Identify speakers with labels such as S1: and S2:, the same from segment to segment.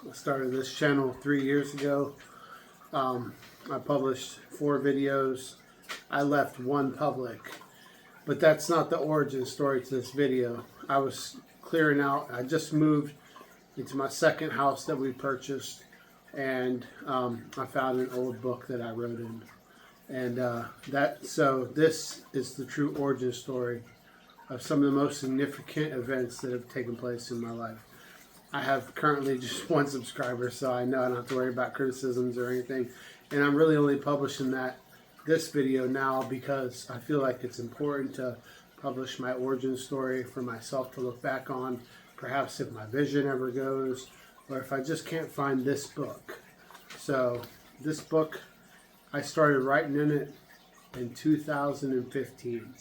S1: I started this channel 3 years ago. I published 4 videos. I left one public, but that's not the origin story to this video. I was clearing out. I just moved into my second house that we purchased, and I found an old book that I wrote in. And so this is the true origin story of some of the most significant events that have taken place in my life. I have currently just 1 subscriber, so I know I don't have to worry about criticisms or anything. And I'm really only publishing this video now because I feel like it's important to publish my origin story for myself to look back on, perhaps if my vision ever goes, or if I just can't find this book. So this book, I started writing in it in 2015.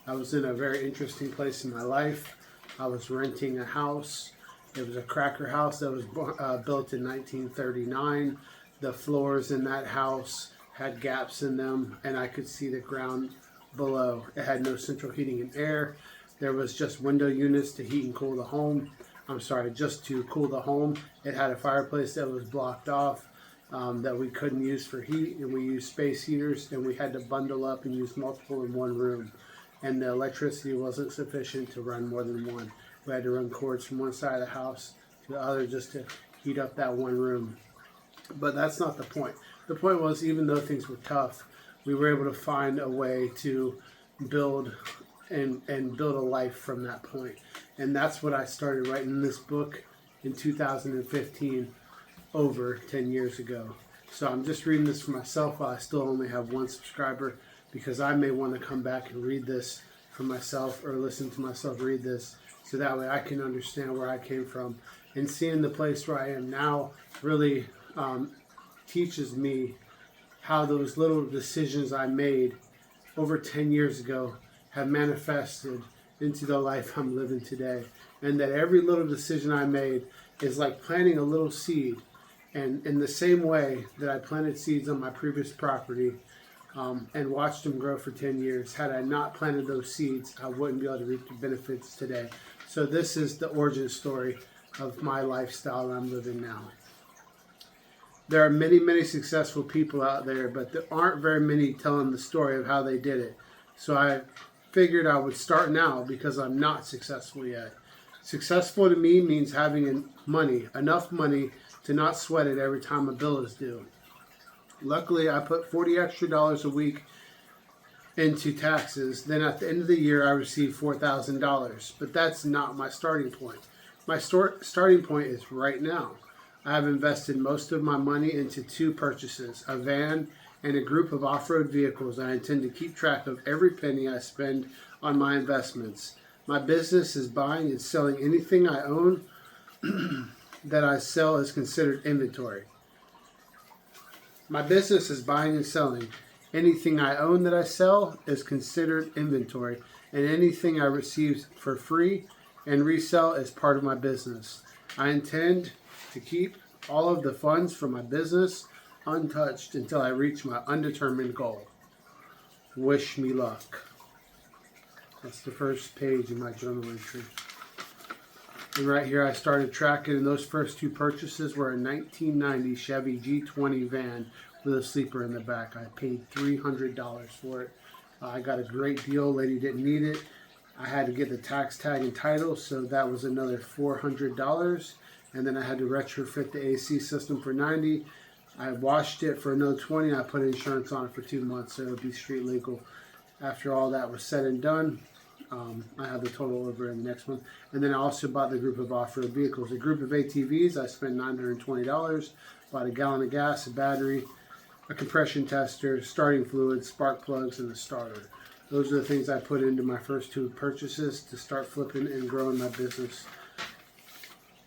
S1: I was in a very interesting place in my life. I was renting a house. It was a cracker house that was built in 1939. The floors in that house had gaps in them, and I could see the ground below. It had no central heating and air. There was just window units to heat and cool the home. Just to cool the home. It had a fireplace that was blocked off that we couldn't use for heat, and we used space heaters, and we had to bundle up and use multiple in one room. And the electricity wasn't sufficient to run more than one. We had to run cords from one side of the house to the other just to heat up that one room. But that's not the point. The point was, even though things were tough, we were able to find a way to build and build a life from that point. And that's what I started writing this book in 2015, over 10 years ago. So I'm just reading this for myself while I still only have 1 subscriber, because I may want to come back and read this for myself or listen to myself read this, so that way I can understand where I came from. And seeing the place where I am now really teaches me how those little decisions I made over 10 years ago have manifested into the life I'm living today. And that every little decision I made is like planting a little seed. And in the same way that I planted seeds on my previous property and watched them grow for 10 years, had I not planted those seeds, I wouldn't be able to reap the benefits today. So this is the origin story of my lifestyle that I'm living now. There are many, many successful people out there, but there aren't very many telling the story of how they did it. So I figured I would start now because I'm not successful yet. Successful to me means having enough money to not sweat it every time a bill is due. Luckily, I put $40 extra a week into taxes. Then at the end of the year, I received $4,000. But that's not my starting point. My starting point is right now. I have invested most of my money into 2 purchases, a van and a group of off-road vehicles. I intend to keep track of every penny I spend on my investments. My business is buying and selling anything I own that I sell is considered inventory. My business is buying and selling. Anything I own that I sell is considered inventory, and anything I receive for free and resell is part of my business. I intend to keep all of the funds from my business untouched until I reach my undetermined goal. Wish me luck. That's the first page of my journal entry. And right here I started tracking, and those first 2 purchases were a 1990 Chevy G20 van with a sleeper in the back. I paid $300 for it. I got a great deal. Lady didn't need it. I had to get the tax tag and title, so that was another $400. And then I had to retrofit the AC system for $90. I washed it for another $20. I put insurance on it for 2 months, so it would be street legal. After all that was said and done, I had the total over in the next month. And then I also bought the group of off-road vehicles. A group of ATVs, I spent $920. Bought a gallon of gas, a battery, a compression tester, starting fluid, spark plugs, and a starter. Those are the things I put into my first 2 purchases to start flipping and growing my business.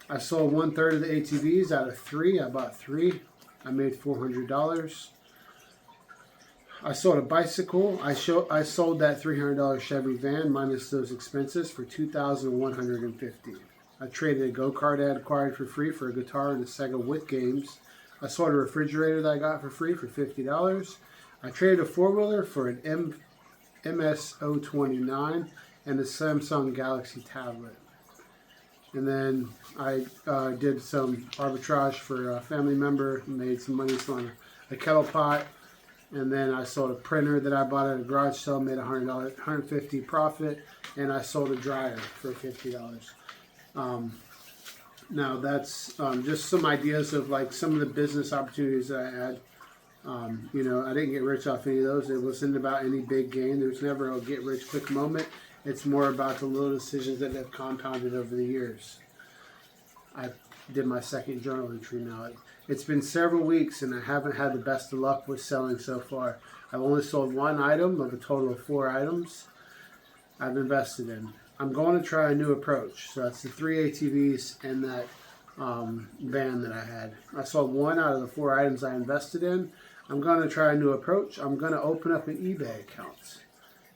S1: I sold 1/3 of the ATVs out of 3. I bought 3. I made $400. I sold a bicycle. I sold that $300 Chevy van minus those expenses for $2,150. I traded a go-kart I had acquired for free for a guitar and a Sega WIT games. I sold a refrigerator that I got for free for $50. I traded a 4-wheeler for an MS-029 and a Samsung Galaxy tablet. And then I did some arbitrage for a family member, made some money selling a kettle pot. And then I sold a printer that I bought at a garage sale, made $100, $150 profit, and I sold a dryer for $50. Now that's just some ideas of like some of the business opportunities that I had. You know, I didn't get rich off any of those. It wasn't about any big gain. There's never a get rich quick moment. It's more about the little decisions that have compounded over the years. I did my second journal entry now. It's been several weeks and I haven't had the best of luck with selling so far. I've only sold one item of a total of 4 items I've invested in. I'm going to try a new approach. So that's the 3 ATVs and that van that I had. I sold 1 out of the 4 items I invested in. I'm going to try a new approach. I'm going to open up an eBay account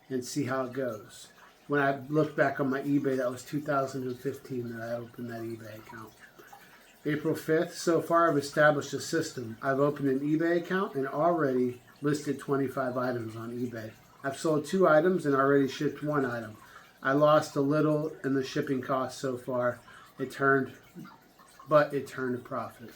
S1: and see how it goes. When I look back on my eBay, that was 2015 that I opened that eBay account. April 5th, so far I've established a system. I've opened an eBay account and already listed 25 items on eBay. I've sold 2 items and already shipped 1 item. I lost a little in the shipping costs so far. It turned a profit.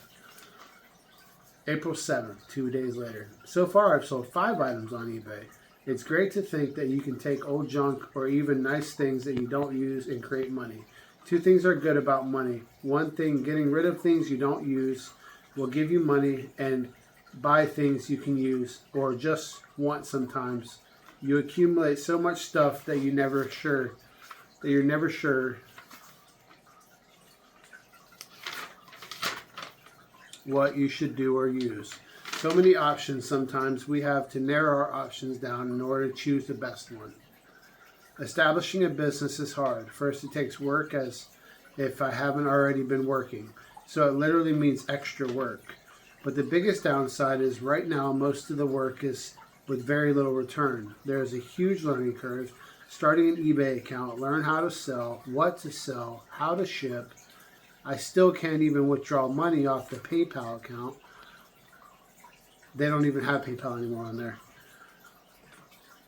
S1: April 7th, 2 days later. So far I've sold 5 items on eBay. It's great to think that you can take old junk or even nice things that you don't use and create money. 2 things are good about money. One thing, getting rid of things you don't use will give you money, and buy things you can use or just want sometimes. You accumulate so much stuff that you're never sure what you should do or use. So many options sometimes we have to narrow our options down in order to choose the best one. Establishing a business is hard. First, it takes work as if I haven't already been working. So it literally means extra work. But the biggest downside is right now most of the work is with very little return. There is a huge learning curve. Starting an eBay account, learn how to sell, what to sell, how to ship. I still can't even withdraw money off the PayPal account. They don't even have PayPal anymore on there.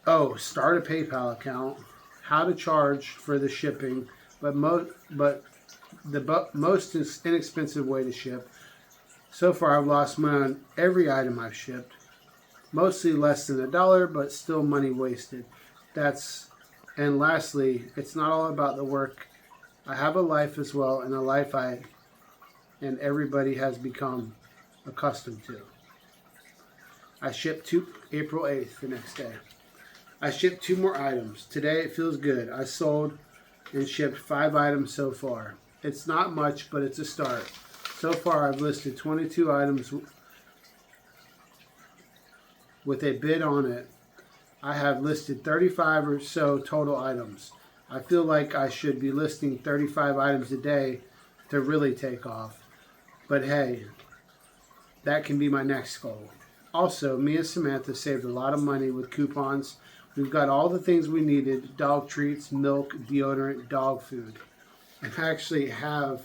S1: Oh, start a PayPal account. How to charge for the shipping, but the most inexpensive way to ship. So far, I've lost money on every item I've shipped. Mostly less than $1, but still money wasted. And lastly, it's not all about the work. I have a life as well, and a life and everybody has become accustomed to. I shipped April 8th, the next day. I shipped 2 more items. Today it feels good. I sold and shipped 5 items so far. It's not much, but it's a start. So far I've listed 22 items with a bid on it. I have listed 35 or so total items. I feel like I should be listing 35 items a day to really take off. But hey, that can be my next goal. Also, me and Samantha saved a lot of money with coupons. We've got all the things we needed: dog treats, milk, deodorant, dog food. And I actually have,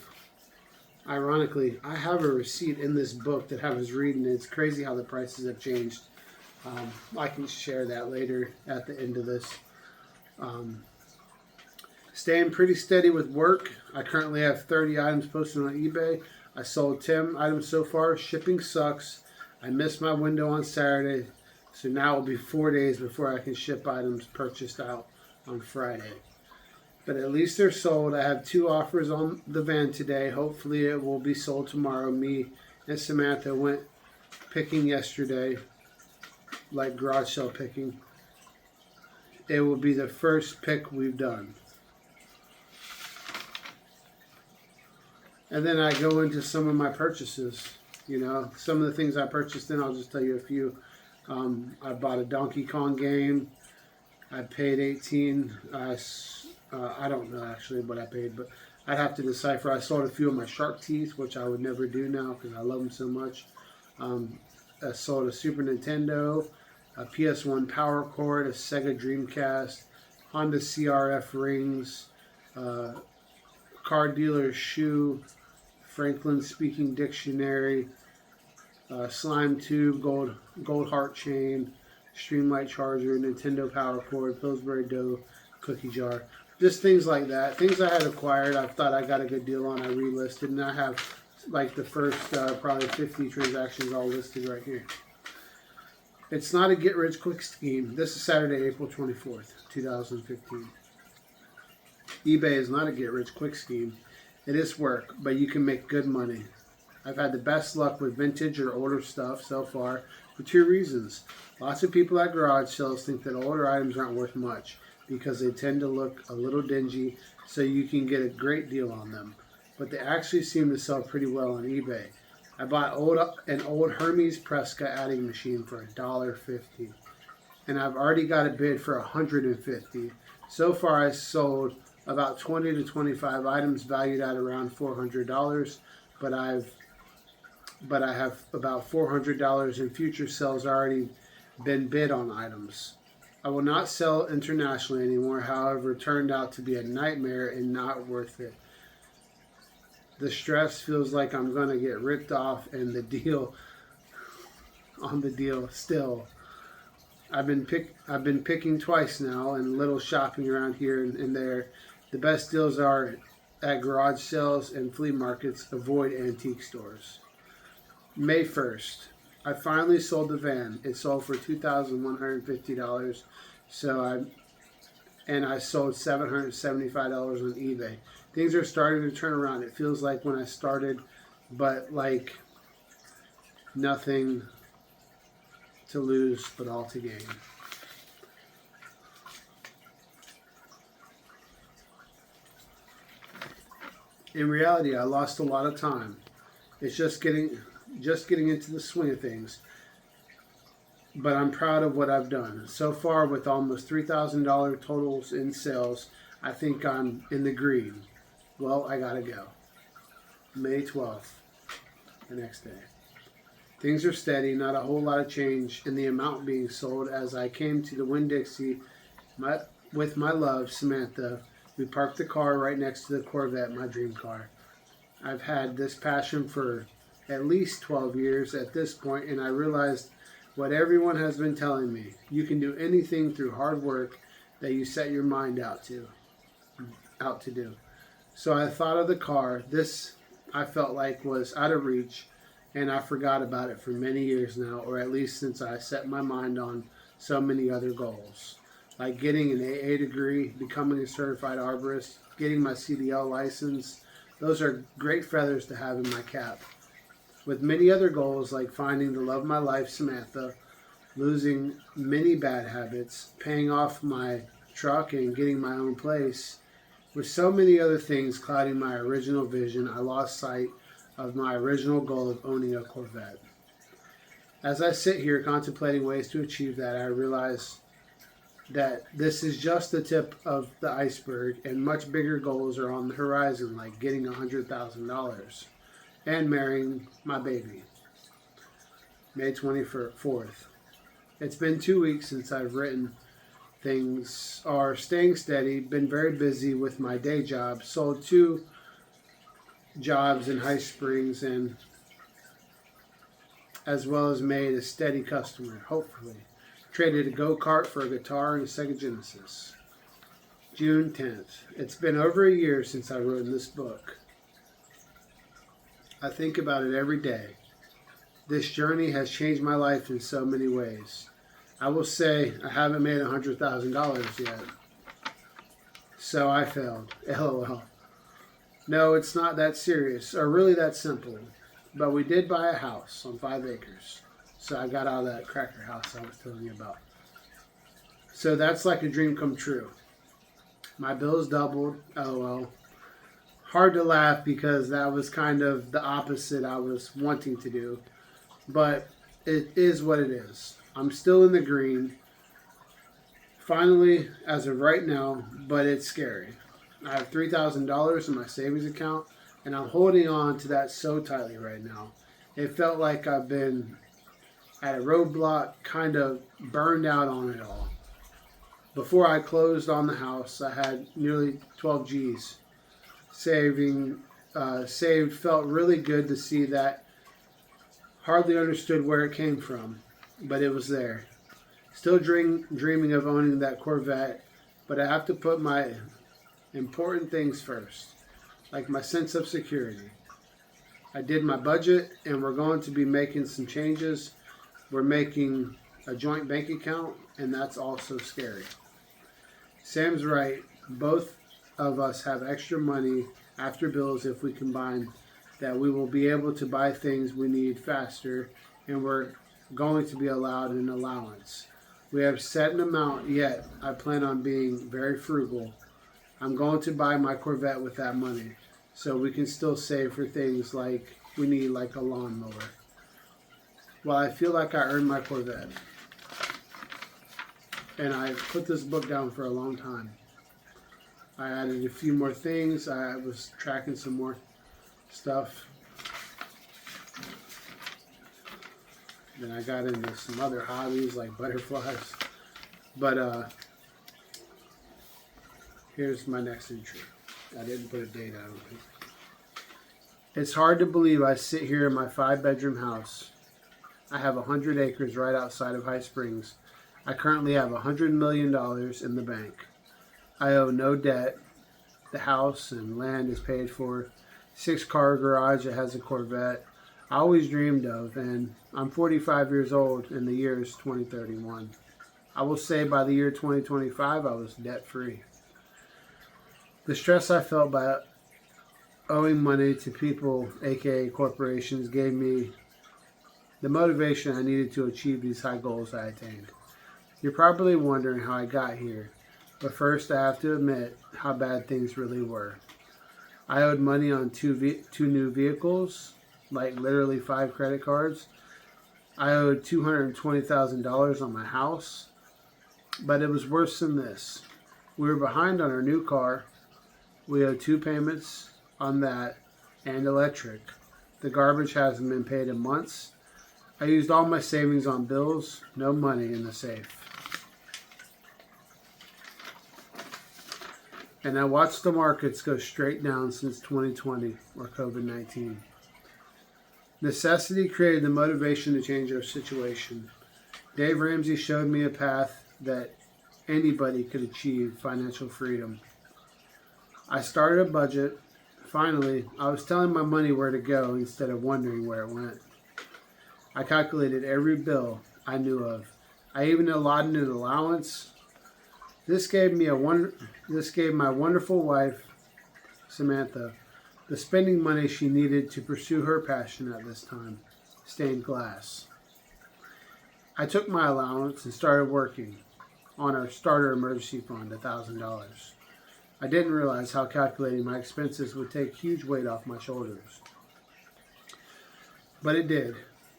S1: ironically, I have a receipt in this book that I was reading. It's crazy how the prices have changed. I can share that later at the end of this. Staying pretty steady with work. I currently have 30 items posted on eBay. I sold 10 items so far. Shipping sucks. I missed my window on Saturday, so now it'll be 4 days before I can ship items purchased out on Friday. But at least they're sold. I have 2 offers on the van today. Hopefully it will be sold tomorrow. Me and Samantha went picking yesterday, like garage sale picking. It will be the first pick we've done. And then I go into some of my purchases. You know, some of the things I purchased in, I'll just tell you a few. I bought a Donkey Kong game. I paid $18. I don't know actually what I paid, but I'd have to decipher. I sold a few of my shark teeth, which I would never do now because I love them so much. I sold a Super Nintendo, a PS1 power cord, a Sega Dreamcast, Honda CRF rings, car dealer's shoe, Franklin Speaking Dictionary, slime tube, gold heart chain, Streamlight charger, Nintendo power cord, Pillsbury dough, cookie jar. Just things like that. Things I had acquired, I thought I got a good deal on, I relisted, and I have like the first probably 50 transactions all listed right here. It's not a get-rich-quick scheme. This is Saturday, April 24th, 2015. eBay is not a get-rich-quick scheme. It is work, but you can make good money. I've had the best luck with vintage or older stuff so far for two reasons. Lots of people at garage sales think that older items aren't worth much because they tend to look a little dingy, so you can get a great deal on them. But they actually seem to sell pretty well on eBay. I bought an old Hermes Presca adding machine for $1.50, and I've already got a bid for $150. So far, I sold about 20 to 25 items valued at around $400, but I have about $400 in future sales already been bid on items. I will not sell internationally anymore. However, it turned out to be a nightmare and not worth it. The stress feels like I'm going to get ripped off, and the deal still. I've been picking twice now and little shopping around here and there. The best deals are at garage sales and flea markets. Avoid antique stores. May 1st. I finally sold the van. It sold for $2,150. I sold $775 on eBay. Things are starting to turn around. It feels like when I started, but like nothing to lose, but all to gain. In reality, I lost a lot of time. It's just getting into the swing of things. But I'm proud of what I've done. So far, with almost $3,000 totals in sales, I think I'm in the green. Well, I gotta go. May 12th, the next day. Things are steady, not a whole lot of change in the amount being sold. As I came to the Winn-Dixie with my love, Samantha, we parked the car right next to the Corvette, my dream car. I've had this passion for at least 12 years at this point, and I realized what everyone has been telling me. You can do anything through hard work that you set your mind out to do. So I thought of the car. This I felt like was out of reach, and I forgot about it for many years now, or at least since I set my mind on so many other goals, like getting an AA degree, becoming a certified arborist, getting my CDL license. Those are great feathers to have in my cap. With many other goals like finding the love of my life, Samantha, losing many bad habits, paying off my truck, and getting my own place. With so many other things clouding my original vision, I lost sight of my original goal of owning a Corvette. As I sit here contemplating ways to achieve that, I realize that this is just the tip of the iceberg, and much bigger goals are on the horizon, like getting $100,000 and marrying my baby. May 24th. It's been 2 weeks since I've written. Things are staying steady. Been very busy with my day job. Sold 2 jobs in High Springs, and as well as made a steady customer, hopefully. Traded a go-kart for a guitar and a Sega Genesis. June 10th. It's been over a year since I wrote this book. I think about it every day. This journey has changed my life in so many ways. I will say I haven't made $100,000 yet. So I failed. LOL. No, it's not that serious, or really that simple. But we did buy a house on 5 acres. So I got out of that cracker house I was telling you about. So that's like a dream come true. My bills doubled. LOL. Hard to laugh because that was kind of the opposite I was wanting to do. But it is what it is. I'm still in the green. Finally, as of right now, but it's scary. I have $3,000 in my savings account, and I'm holding on to that so tightly right now. It felt like I've been at a roadblock, kind of burned out on it all. Before I closed on the house, I had nearly 12 G's. Saved felt really good to see that. Hardly understood where it came from, but it was there. Still dreaming of owning that Corvette, but I have to put my important things first, like my sense of security. I did my budget, and we're going to be making some changes. We're making a joint bank account, and that's also scary. Sam's right. Both of us have extra money after bills if we combine that we will be able to buy things we need faster, and we're going to be allowed an allowance. We have set an amount, yet I plan on being very frugal. I'm going to buy my Corvette with that money, so we can still save for things like we need, like a lawnmower. Well, I feel like I earned my Corvette. And I put this book down for a long time. I added a few more things. I was tracking some more stuff. Then I got into some other hobbies like butterflies. But here's my next entry. I didn't put a date on it. It's hard to believe I sit here in my 5-bedroom house. I have 100 acres right outside of High Springs. I currently have $100 million in the bank. I owe no debt. The house and land is paid for. 6-car garage that has a Corvette I always dreamed of, and I'm 45 years old and the year is 2031. I will say by the year 2025 I was debt free. The stress I felt by owing money to people, aka corporations, gave me the motivation I needed to achieve these high goals I attained. You're probably wondering how I got here, but first I have to admit how bad things really were. I owed money on two new vehicles, like literally 5 credit cards. I owed $220,000 on my house, but it was worse than this. We were behind on our new car. We owed 2 payments on that and electric. The garbage hasn't been paid in months. I used all my savings on bills, no money in the safe. And I watched the markets go straight down since 2020 or COVID-19. Necessity created the motivation to change our situation. Dave Ramsey showed me a path that anybody could achieve financial freedom. I started a budget. Finally, I was telling my money where to go instead of wondering where it went. I calculated every bill I knew of. I even allotted an allowance. This gave my wonderful wife, Samantha, the spending money she needed to pursue her passion at this time, stained glass. I took my allowance and started working on our starter emergency fund, $1,000. I didn't realize how calculating my expenses would take huge weight off my shoulders. But it did.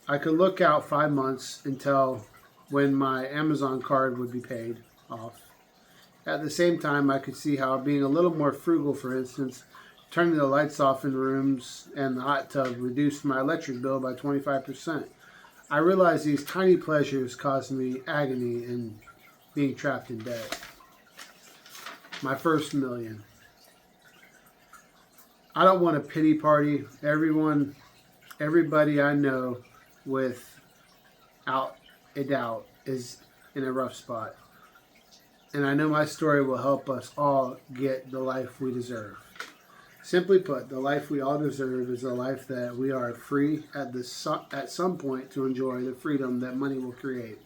S1: I could look out 5 months until when my Amazon card would be paid off. At the same time, I could see how being a little more frugal, for instance, turning the lights off in rooms and the hot tub reduced my electric bill by 25%. I realized these tiny pleasures caused me agony in being trapped in debt. My first million. I don't want a pity party. Everybody I know without a doubt is in a rough spot. And I know my story will help us all get the life we deserve. Simply put, the life we all deserve is a life that we are free at some point to enjoy the freedom that money will create.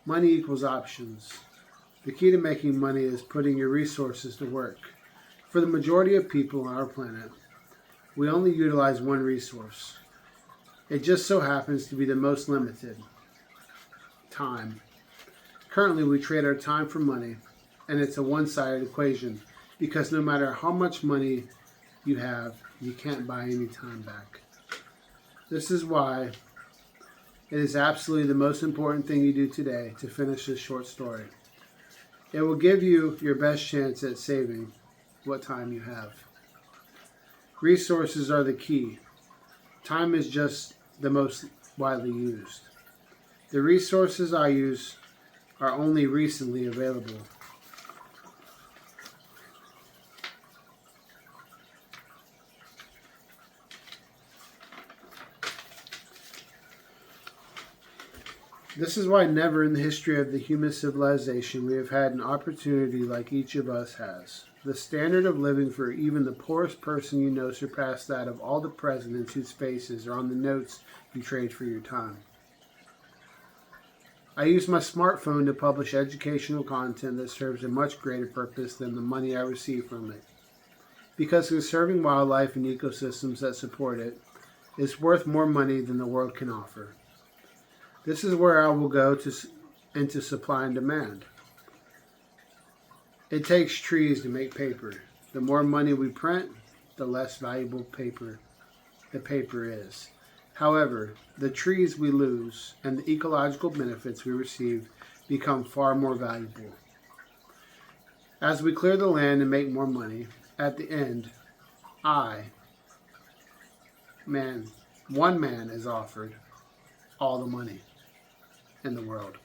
S1: Money equals options. The key to making money is putting your resources to work. For the majority of people on our planet, we only utilize one resource. It just so happens to be the most limited: time. Currently, we trade our time for money, and it's a one-sided equation because no matter how much money you have, you can't buy any time back. This is why it is absolutely the most important thing you do today to finish this short story. It will give you your best chance at saving what time you have. Resources are the key. Time is just the most widely used. The resources I use are only recently available. This is why never in the history of the human civilization we have had an opportunity like each of us has. The standard of living for even the poorest person you know surpassed that of all the presidents whose faces are on the notes you trade for your time. I use my smartphone to publish educational content that serves a much greater purpose than the money I receive from it. Because conserving wildlife and ecosystems that support it is worth more money than the world can offer. This is where I will go into supply and demand. It takes trees to make paper. The more money we print, the less valuable the paper is. However, the trees we lose and the ecological benefits we receive become far more valuable. As we clear the land and make more money, at the end, one man is offered all the money in the world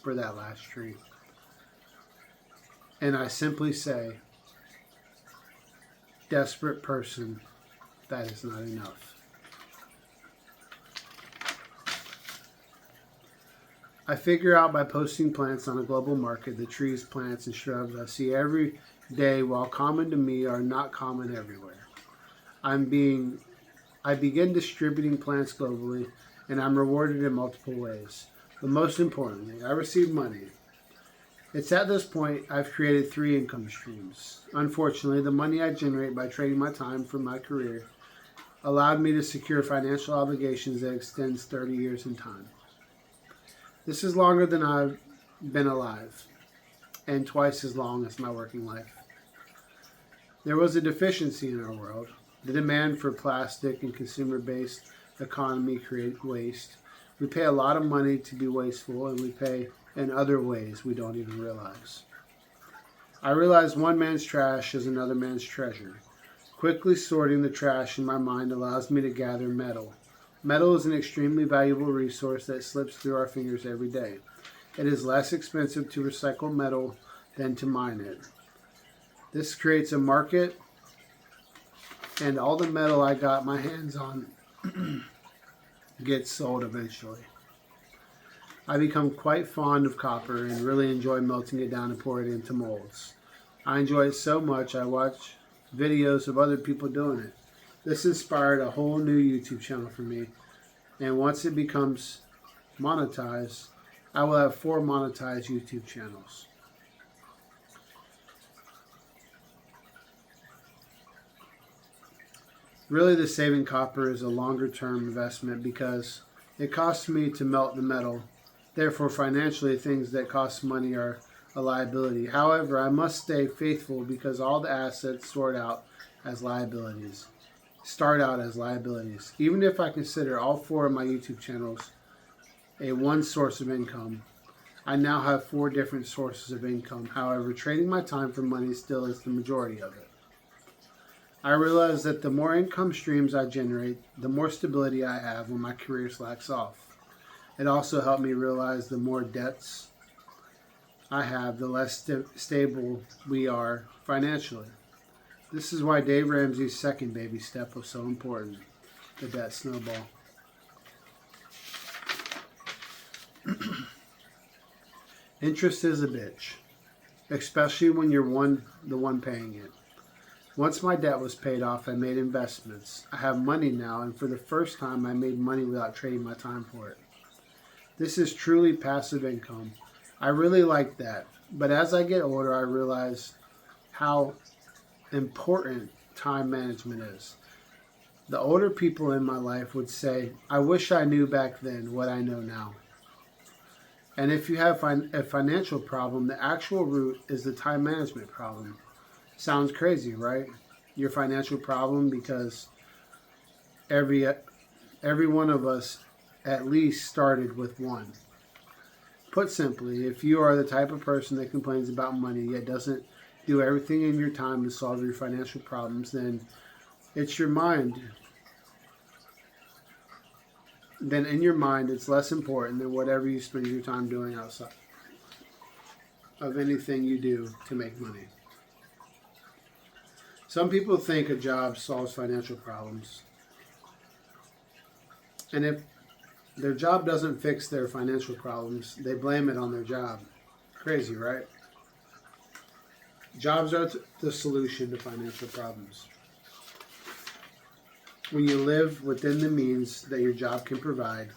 S1: for that last tree. And I simply say, desperate person, that is not enough. I figure out by posting plants on a global market the trees, plants, and shrubs I see every day, while common to me, are not common everywhere. I begin distributing plants globally, and I'm rewarded in multiple ways. But most importantly, I receive money. It's at this point I've created 3 income streams. Unfortunately, the money I generate by trading my time for my career allowed me to secure financial obligations that extends 30 years in time. This is longer than I've been alive, and twice as long as my working life. There was a deficiency in our world. The demand for plastic and consumer-based economy create waste. We pay a lot of money to be wasteful, and we pay in other ways we don't even realize. I realize one man's trash is another man's treasure. Quickly sorting the trash in my mind allows me to gather metal. Metal is an extremely valuable resource that slips through our fingers every day. It is less expensive to recycle metal than to mine it. This creates a market, and all the metal I got my hands on gets sold eventually. I become quite fond of copper and really enjoy melting it down and pouring it into molds. I enjoy it so much I watch videos of other people doing it. This inspired a whole new YouTube channel for me, and once it becomes monetized, I will have 4 monetized YouTube channels. Really, the saving copper is a longer term investment because it costs me to melt the metal. Therefore, financially, things that cost money are a liability. However, I must stay faithful because all the assets start out as liabilities. Even if I consider all 4 of my YouTube channels one source of income, I now have 4 different sources of income. However, trading my time for money still is the majority of it. I realize that the more income streams I generate, the more stability I have when my career slacks off. It also helped me realize the more debts I have, the less stable we are financially. This is why Dave Ramsey's second baby step was so important, the debt snowball. Interest is a bitch, especially when you're the one paying it. Once my debt was paid off, I made investments. I have money now, and for the first time, I made money without trading my time for it. This is truly passive income. I really like that, but as I get older, I realize how important time management is. The older people in my life would say, I wish I knew back then what I know now. And if you have a financial problem, the actual root is the time management problem. Sounds crazy, right? Your financial problem, because every one of us at least started with one. Put simply, if you are the type of person that complains about money yet doesn't do everything in your time to solve your financial problems, then it's your mind. Then in your mind, it's less important than whatever you spend your time doing outside of anything you do to make money. Some people think a job solves financial problems. And Their job doesn't fix their financial problems. They blame it on their job. Crazy, right? Jobs are the solution to financial problems. When you live within the means that your job can provide.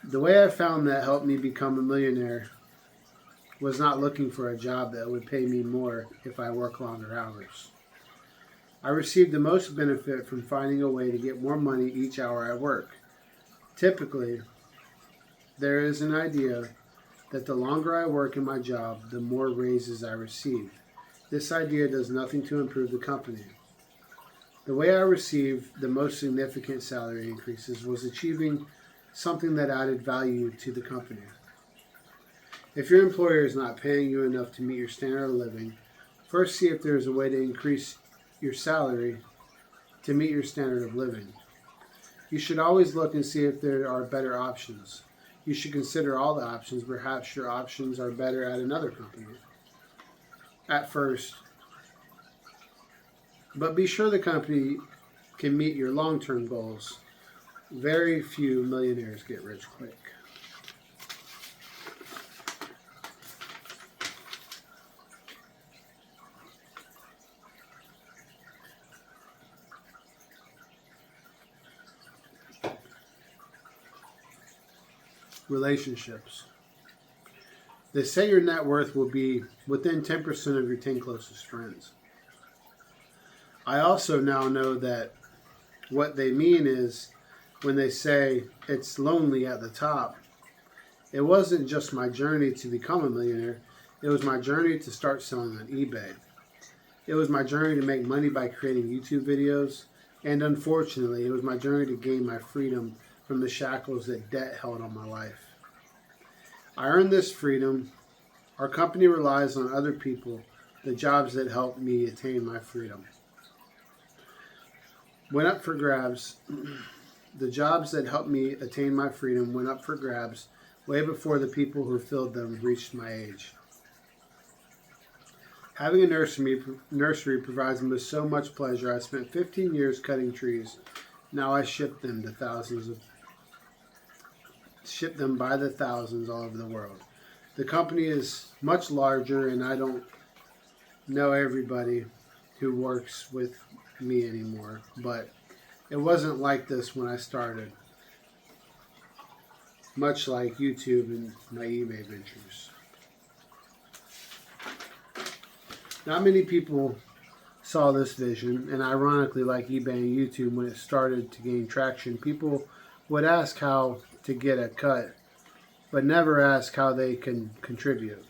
S1: The way I found that helped me become a millionaire was not looking for a job that would pay me more if I work longer hours. I received the most benefit from finding a way to get more money each hour I work. Typically, there is an idea that the longer I work in my job, the more raises I receive. This idea does nothing to improve the company. The way I received the most significant salary increases was achieving something that added value to the company. If your employer is not paying you enough to meet your standard of living, first see if there is a way to increase your salary to meet your standard of living. You should always look and see if there are better options. You should consider all the options. Perhaps your options are better at another company at first. But be sure the company can meet your long-term goals. Very few millionaires get rich quick. Relationships. They say your net worth will be within 10% of your 10 closest friends. I also now know that what they mean is when they say it's lonely at the top, it wasn't just my journey to become a millionaire. It was my journey to start selling on eBay. It was my journey to make money by creating YouTube videos. And unfortunately, it was my journey to gain my freedom from the shackles that debt held on my life. I earned this freedom. Our company relies on other people, the jobs that helped me attain my freedom. Went up for grabs. The jobs that helped me attain my freedom went up for grabs way before the people who filled them reached my age. Having a nursery provides me with so much pleasure. I spent 15 years cutting trees. Now I ship them by the thousands all over the world. The company is much larger, and I don't know everybody who works with me anymore, but it wasn't like this when I started. Much like YouTube and my eBay ventures. Not many people saw this vision, and ironically, like eBay and YouTube, when it started to gain traction, people would ask how to get a cut, but never ask how they can contribute.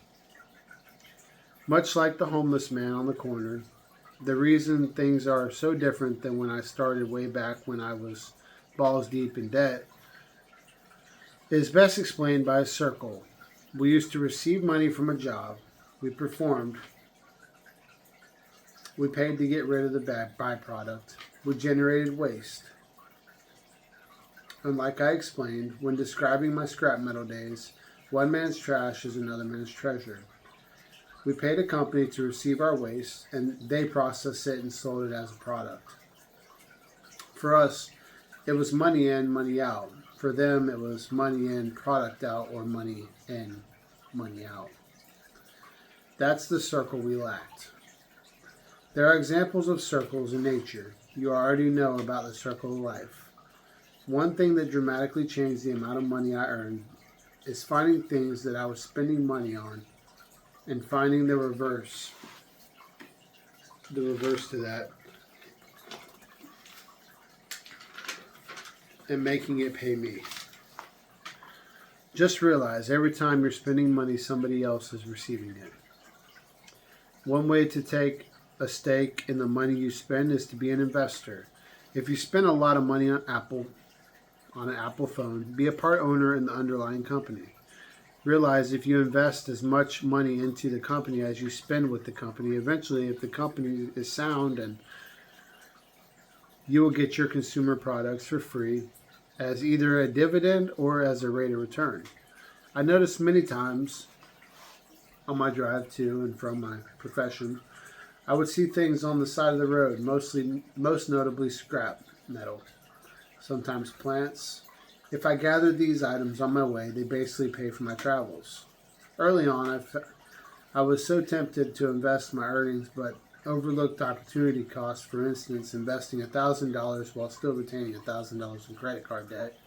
S1: Much like the homeless man on the corner, the reason things are so different than when I started way back when I was balls deep in debt is best explained by a circle. We used to receive money from a job. We performed. We paid to get rid of the byproduct. We generated waste. And like I explained, when describing my scrap metal days, one man's trash is another man's treasure. We paid a company to receive our waste, and they processed it and sold it as a product. For us, it was money in, money out. For them, it was money in, product out, or money in, money out. That's the circle we lacked. There are examples of circles in nature. You already know about the circle of life. One thing that dramatically changed the amount of money I earned is finding things that I was spending money on and finding the reverse to that, and making it pay me. Just realize every time you're spending money, somebody else is receiving it. One way to take a stake in the money you spend is to be an investor. If you spend a lot of money on an Apple phone, be a part owner in the underlying company. Realize if you invest as much money into the company as you spend with the company, eventually if the company is sound, and you will get your consumer products for free as either a dividend or as a rate of return. I noticed many times on my drive to and from my profession, I would see things on the side of the road, most notably scrap. metal, sometimes plants. If I gathered these items on my way, they basically pay for my travels. Early on, I was so tempted to invest my earnings, but overlooked opportunity costs. For instance, investing $1,000 while still retaining $1,000 in credit card debt.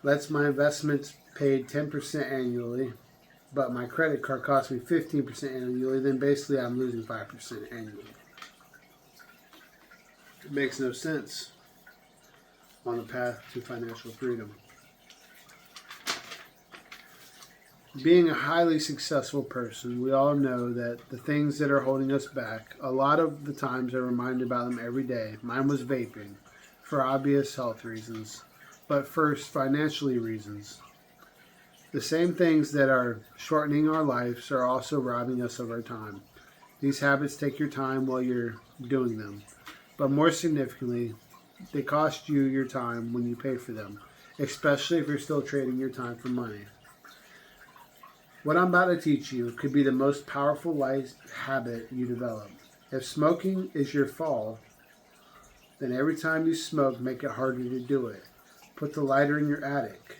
S1: Lets my investments paid 10% annually, but my credit card costs me 15% annually, then basically I'm losing 5% annually. It makes no sense on the path to financial freedom. Being a highly successful person, we all know that the things that are holding us back, a lot of the times are reminded about them every day. Mine was vaping, for obvious health reasons, but first, financially reasons. The same things that are shortening our lives are also robbing us of our time. These habits take your time while you're doing them, but more significantly, they cost you your time when you pay for them, especially if you're still trading your time for money. What I'm about to teach you could be the most powerful life habit you develop. If smoking is your fall, then every time you smoke, make it harder to do it. Put the lighter in your attic.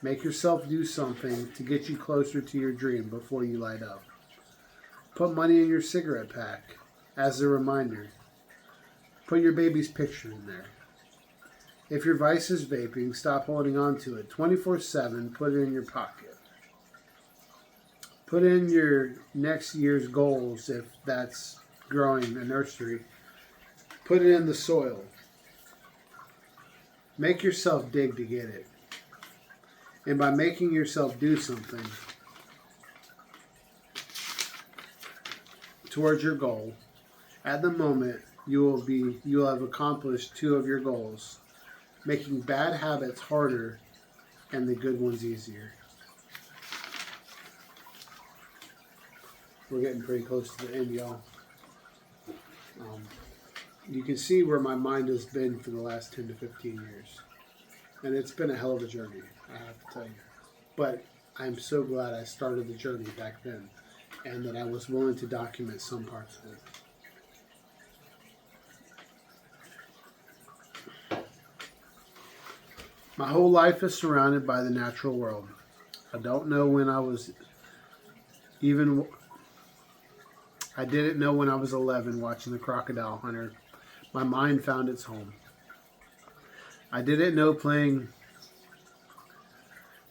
S1: Make yourself do something to get you closer to your dream before you light up. Put money in your cigarette pack as a reminder. Put your baby's picture in there. If your vice is vaping, stop holding on to it. 24/7, put it in your pocket. Put in your next year's goals if that's growing a nursery. Put it in the soil. Make yourself dig to get it. And by making yourself do something towards your goal, at the moment you'll have accomplished 2 of your goals, making bad habits harder and the good ones easier. We're getting pretty close to the end, y'all. You can see where my mind has been for the last 10 to 15 years. And it's been a hell of a journey, I have to tell you. But I'm so glad I started the journey back then and that I was willing to document some parts of it. My whole life is surrounded by the natural world. I didn't know when I was 11 watching The Crocodile Hunter. My mind found its home. I didn't know playing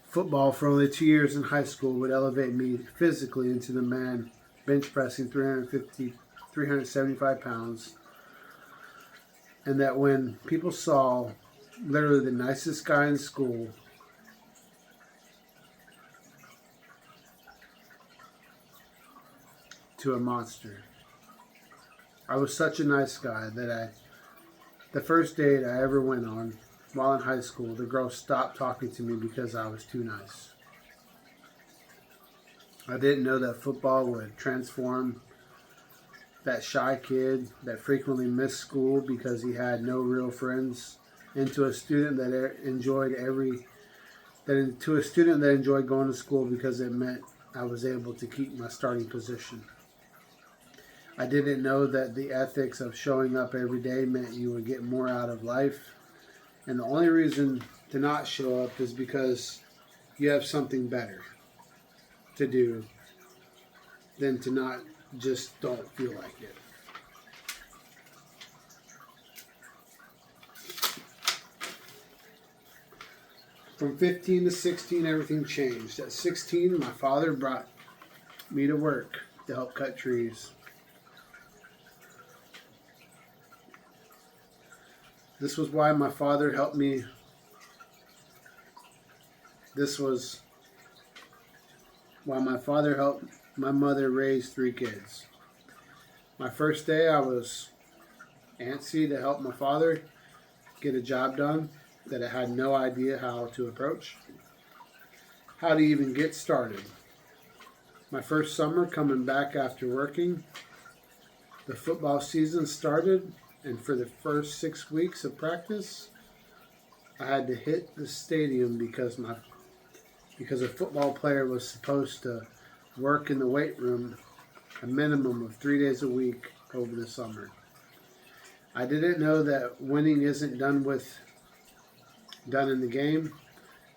S1: football for only 2 years in high school would elevate me physically into the man bench pressing 375 pounds. And that when people saw literally the nicest guy in school to a monster. I was such a nice guy that the first date I ever went on while in high school, the girl stopped talking to me because I was too nice. I didn't know that football would transform that shy kid that frequently missed school because he had no real friends into a student that enjoyed going to school because it meant I was able to keep my starting position. I didn't know that the ethics of showing up every day meant you would get more out of life. And the only reason to not show up is because you have something better to do than to not just don't feel like it. From 15 to 16, everything changed. At 16, my father brought me to work to help cut trees. This was why my father helped me. This was why my father helped my mother raise 3 kids. My first day, I was antsy to help my father get a job done that I had no idea how to approach, how to even get started. My first summer coming back after working, the football season started. And for the first 6 weeks of practice, I had to hit the stadium because a football player was supposed to work in the weight room a minimum of 3 days a week over the summer. I didn't know that winning isn't done in the game.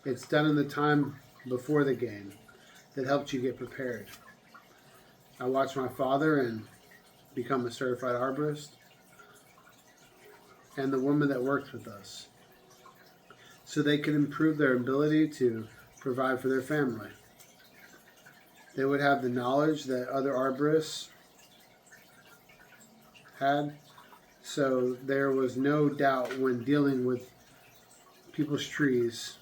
S1: It's done in the time before the game that helped you get prepared. I watched my father and become a certified arborist, and the woman that worked with us, so they could improve their ability to provide for their family. They would have the knowledge that other arborists had, so there was no doubt when dealing with people's trees,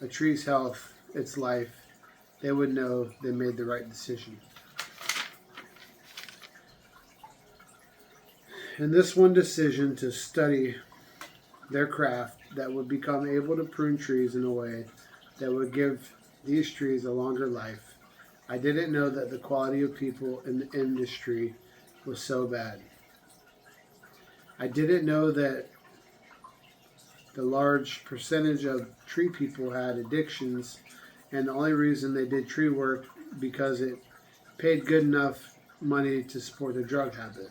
S1: a tree's health, its life, they would know they made the right decision. And this one decision to study their craft that would become able to prune trees in a way that would give these trees a longer life. I didn't know that the quality of people in the industry was so bad. I didn't know that the large percentage of tree people had addictions, and the only reason they did tree work because it paid good enough money to support their drug habit.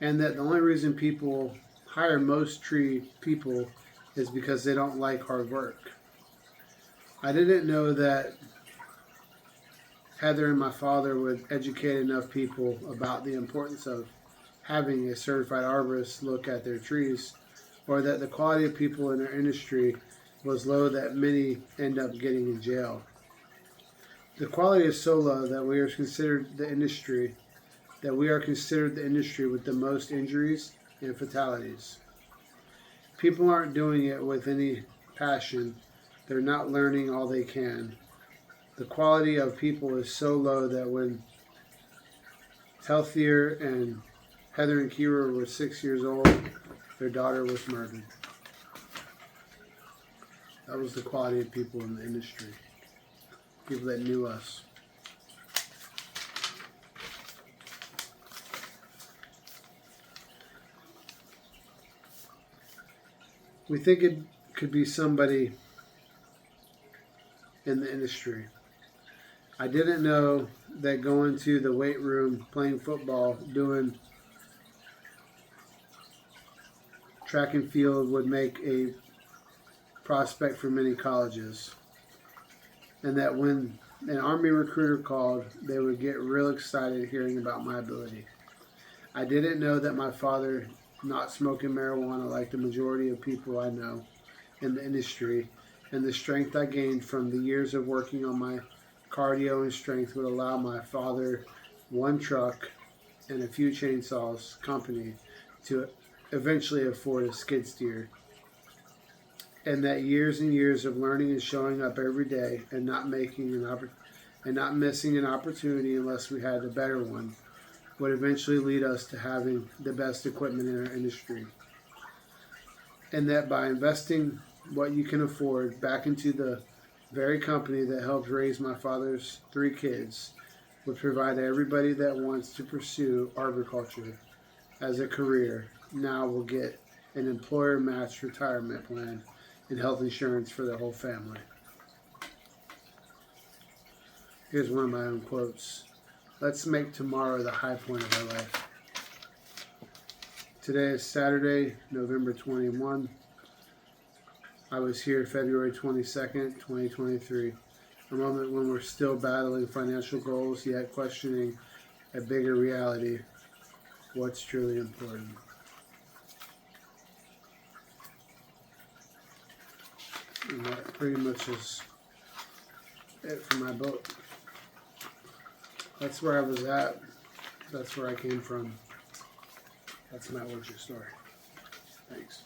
S1: And that the only reason people hire most tree people is because they don't like hard work. I didn't know that Heather and my father would educate enough people about the importance of having a certified arborist look at their trees, or that the quality of people in our industry was low that many end up getting in jail. The quality is so low that we are considered the industry with the most injuries and fatalities. People aren't doing it with any passion. They're not learning all they can. The quality of people is so low that when Healthier and Heather and Kira were 6 years old, their daughter was murdered. That was the quality of people in the industry. People that knew us. We think it could be somebody in the industry. I didn't know that going to the weight room, playing football, doing track and field would make a prospect for many colleges. And that when an Army recruiter called, they would get real excited hearing about my ability. I didn't know that my father not smoking marijuana like the majority of people I know in the industry, and the strength I gained from the years of working on my cardio and strength would allow my father one truck and a few chainsaws company to eventually afford a skid steer. And that years and years of learning and showing up every day and not missing an opportunity unless we had a better one would eventually lead us to having the best equipment in our industry. And that by investing what you can afford back into the very company that helped raise my father's 3 kids would provide everybody that wants to pursue arboriculture as a career now will get an employer matched retirement plan and health insurance for their whole family. Here's one of my own quotes. Let's make tomorrow the high point of our life. Today is Saturday, November 21. I was here February 22nd, 2023. A moment when we're still battling financial goals, yet questioning a bigger reality. What's truly important? And that pretty much is it for my book. That's where I was at. That's where I came from. That's my origin story. Thanks.